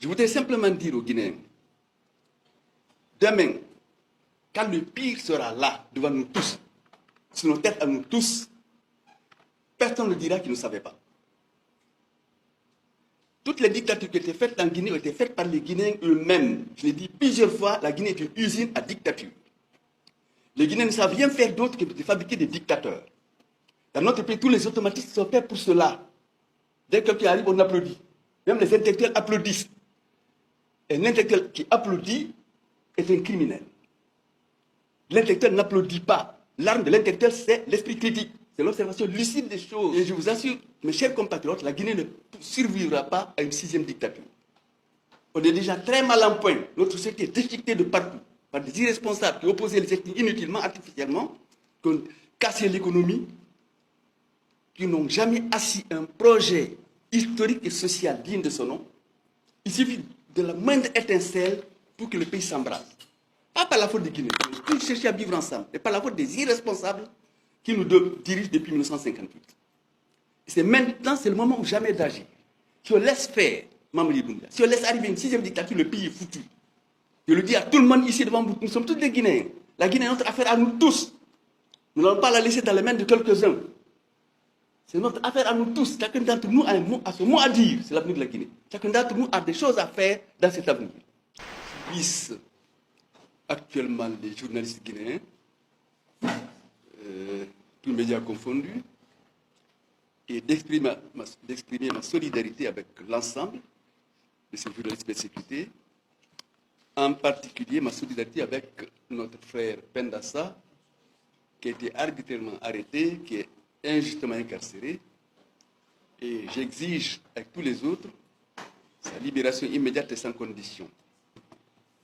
Je voudrais simplement dire aux Guinéens, demain, quand le pire sera là, devant nous tous, sur nos têtes à nous tous, personne ne dira qu'il ne savait pas. Toutes les dictatures qui étaient faites en Guinée ont été faites par les Guinéens eux-mêmes. Je l'ai dit plusieurs fois, la Guinée est une usine à dictature. Les Guinéens ne savent rien faire d'autre que de fabriquer des dictateurs. Dans notre pays, tous les automatistes sont faits pour cela. Dès que quelqu'un arrive, on applaudit. Même les intellectuels applaudissent. Et un intellectuel qui applaudit est un criminel. L'intellectuel n'applaudit pas. L'arme de l'intellectuel, c'est l'esprit critique. C'est l'observation lucide des choses. Et je vous assure, mes chers compatriotes, la Guinée ne survivra pas à une sixième dictature. On est déjà très mal en point. Notre société est déchiquetée de partout par des irresponsables qui opposaient les ethnies inutilement, artificiellement, qui ont cassé l'économie, qui n'ont jamais assis un projet historique et social digne de son nom. Il suffit de la moindre étincelle pour que le pays s'embrase. Pas par la faute des Guinéens, tous chercher à vivre ensemble, mais par la faute des irresponsables qui nous dirigent depuis 1958. C'est maintenant, c'est le moment ou jamais d'agir. Si on laisse faire, Mamadi Doumbouya, si on laisse arriver une sixième dictature, le pays est foutu. Je le dis à tout le monde ici devant vous, nous sommes tous des Guinéens. La Guinée est notre affaire à nous tous. Nous n'allons pas la laisser dans les mains de quelques-uns. C'est notre affaire à nous tous. Chacun d'entre nous a son mot à dire, c'est l'avenir de la Guinée. Chacun d'entre nous a des choses à faire dans cet avenir. Puissent actuellement les journalistes guinéens, tous médias confondus, et d'exprimer ma solidarité avec l'ensemble de ces journalistes persécutés, en particulier ma solidarité avec notre frère Pendassa, qui a été arbitrairement arrêté, qui est injustement incarcéré, et j'exige avec tous les autres sa libération immédiate et sans condition.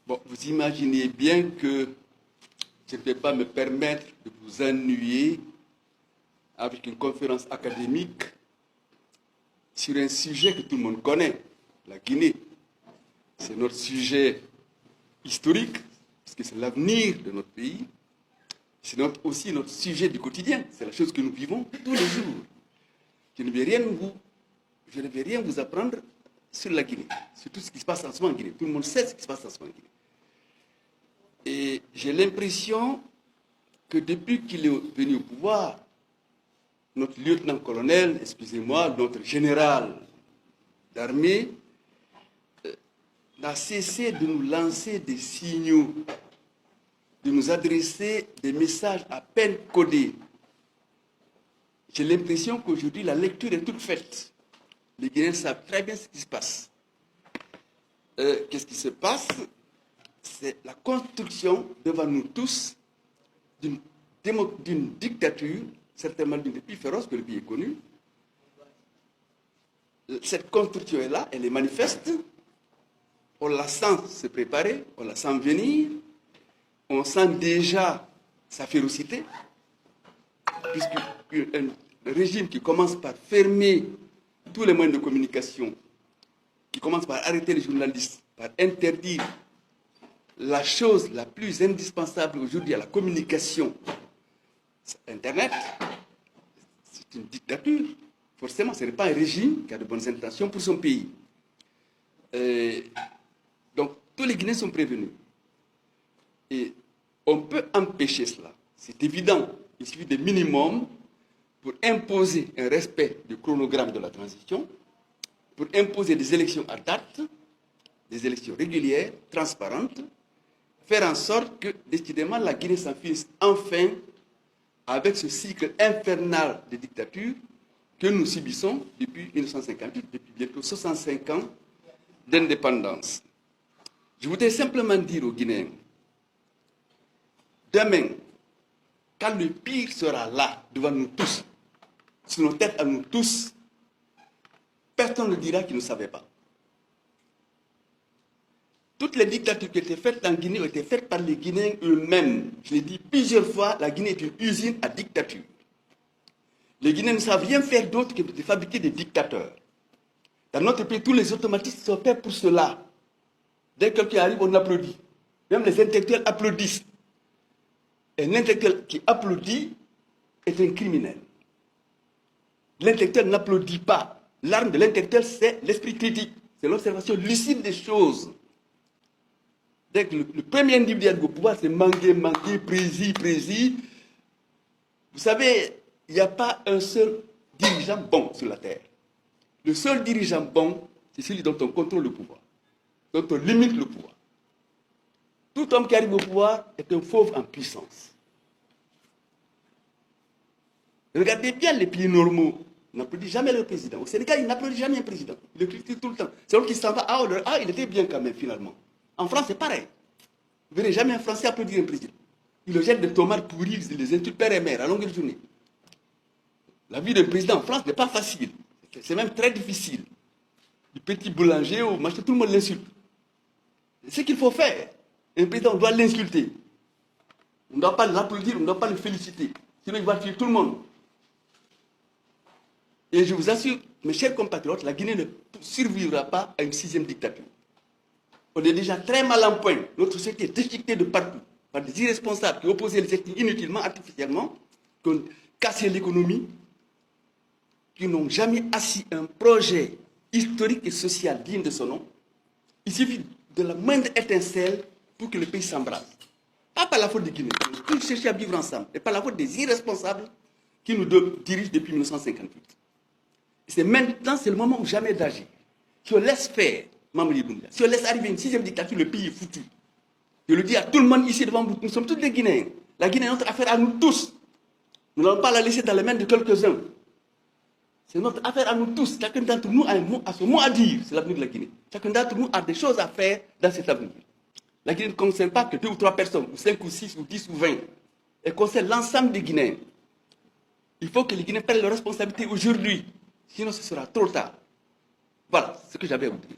Bon, vous imaginez bien que je ne vais pas me permettre de vous ennuyer avec une conférence académique sur un sujet que tout le monde connaît, la Guinée. C'est notre sujet historique, parce que c'est l'avenir de notre pays. C'est aussi notre sujet du quotidien. C'est la chose que nous vivons tous les jours. Je ne vais rien vous apprendre sur la Guinée, sur tout ce qui se passe en ce moment en Guinée. Tout le monde sait ce qui se passe en ce moment en Guinée. Et j'ai l'impression que depuis qu'il est venu au pouvoir, notre lieutenant-colonel, excusez-moi, notre général d'armée, n'a cessé de nous lancer des signaux, de nous adresser des messages à peine codés. J'ai l'impression qu'aujourd'hui, la lecture est toute faite. Les Guinéens savent très bien ce qui se passe. Qu'est-ce qui se passe? C'est la construction devant nous tous d'une dictature, certainement d'une des plus féroces que le pays ait connue. Cette construction est là, elle est manifeste. On la sent se préparer, on la sent venir. On sent déjà sa férocité, puisqu'un régime qui commence par fermer tous les moyens de communication, qui commence par arrêter les journalistes, par interdire la chose la plus indispensable aujourd'hui à la communication, Internet, c'est une dictature. Forcément, ce n'est pas un régime qui a de bonnes intentions pour son pays. Donc, tous les Guinéens sont prévenus. Et on peut empêcher cela. C'est évident. Il suffit de minimum pour imposer un respect du chronogramme de la transition, pour imposer des élections à date, des élections régulières, transparentes, faire en sorte que, décidément, la Guinée s'en finisse enfin avec ce cycle infernal de dictature que nous subissons depuis 1958, depuis bientôt 65 ans d'indépendance. Je voudrais simplement dire aux Guinéens, demain, quand le pire sera là, devant nous tous, sur nos têtes à nous tous, personne ne dira qu'il ne savait pas. Toutes les dictatures qui étaient faites en Guinée ont été faites par les Guinéens eux-mêmes. Je l'ai dit plusieurs fois, la Guinée est une usine à dictature. Les Guinéens ne savent rien faire d'autre que de fabriquer des dictateurs. Dans notre pays, tous les automatistes sont faits pour cela. Dès que quelqu'un arrive, on applaudit. Même les intellectuels applaudissent. Et un intellectuel qui applaudit est un criminel. L'intellectuel n'applaudit pas. L'arme de l'intellectuel, c'est l'esprit critique. C'est l'observation lucide des choses. Dès que le premier individu au pouvoir, c'est manguer, prési. Vous savez, il n'y a pas un seul dirigeant bon sur la terre. Le seul dirigeant bon, c'est celui dont on contrôle le pouvoir, dont on limite le pouvoir. Tout homme qui arrive au pouvoir est un fauve en puissance. Regardez bien les pays normaux. Ils n'applaudissent jamais leur président. Au Sénégal, ils n'applaudissent jamais un président. Ils le critiquent tout le temps. C'est l'autre qui s'en va. Ah, il était bien quand même, finalement. En France, c'est pareil. Vous ne verrez jamais un Français applaudir un président. Il le jette des tomates pourries, il les insulte père et mère à longueur de journée. La vie d'un président en France n'est pas facile. C'est même très difficile. Du petit boulanger au machin, tout le monde l'insulte. C'est ce qu'il faut faire. Un président, on doit l'insulter. On ne doit pas l'applaudir, on ne doit pas le féliciter. Sinon, il va tuer tout le monde. Et je vous assure, mes chers compatriotes, la Guinée ne survivra pas à une 6e dictature. On est déjà très mal en point. Notre société est déchiquetée de partout par des irresponsables qui opposaient les ethnies inutilement, artificiellement, qui ont cassé l'économie, qui n'ont jamais assis un projet historique et social digne de son nom. Il suffit de la moindre étincelle pour que le pays s'embrase. Pas par la faute des Guinéens, tous cherchent à vivre ensemble, et par la faute des irresponsables qui nous dirigent depuis 1958. C'est maintenant, c'est le moment ou jamais d'agir. Si on laisse faire, Mamadi Doumbouya, si on laisse arriver une 6e dictature, le pays est foutu. Je le dis à tout le monde ici devant vous, nous sommes tous des Guinéens. La Guinée est notre affaire à nous tous. Nous n'allons pas la laisser dans les mains de quelques-uns. C'est notre affaire à nous tous. Chacun d'entre nous a son mot à dire sur l'avenir de la Guinée. Chacun d'entre nous a des choses à faire dans cet avenir. La Guinée ne concerne pas que 2 ou 3 personnes, ou 5 ou 6 ou 10 ou 20. Elle concerne l'ensemble des Guinéens. Il faut que les Guinéens prennent leurs responsabilités aujourd'hui. Sinon, ce sera trop tard. Voilà ce que j'avais à vous dire.